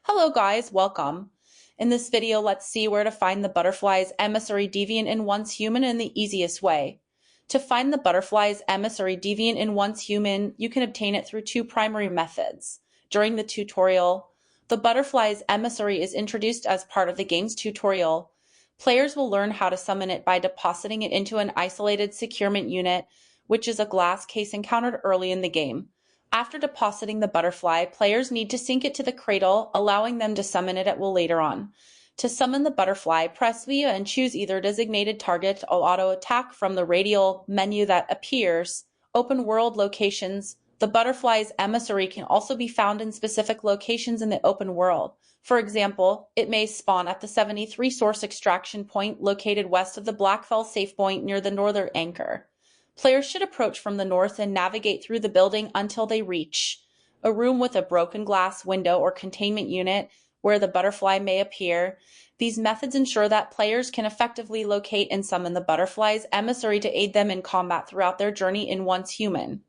Hello guys, welcome. In this video, let's see where to find the butterfly's Emissary Deviant in Once Human in the easiest way. To find the butterfly's Emissary Deviant in Once Human, you can obtain it through two primary methods. During the tutorial, the butterfly's emissary is introduced as part of the game's tutorial. Players will learn how to summon it by depositing it into an isolated securement unit, which is a glass case encountered early in the game. After depositing the butterfly, players need to sink it to the cradle, allowing them to summon it at will later on. To summon the butterfly, press V and choose either designated target or auto attack from the radial menu that appears. Open world locations. The butterfly's emissary can also be found in specific locations in the open world. For example, it may spawn at the 73 source extraction point located west of the Blackfell safe point near the northern anchor. Players should approach from the north and navigate through the building until they reach a room with a broken glass window or containment unit where the butterfly may appear. These methods ensure that players can effectively locate and summon the butterfly's emissary to aid them in combat throughout their journey in Once Human.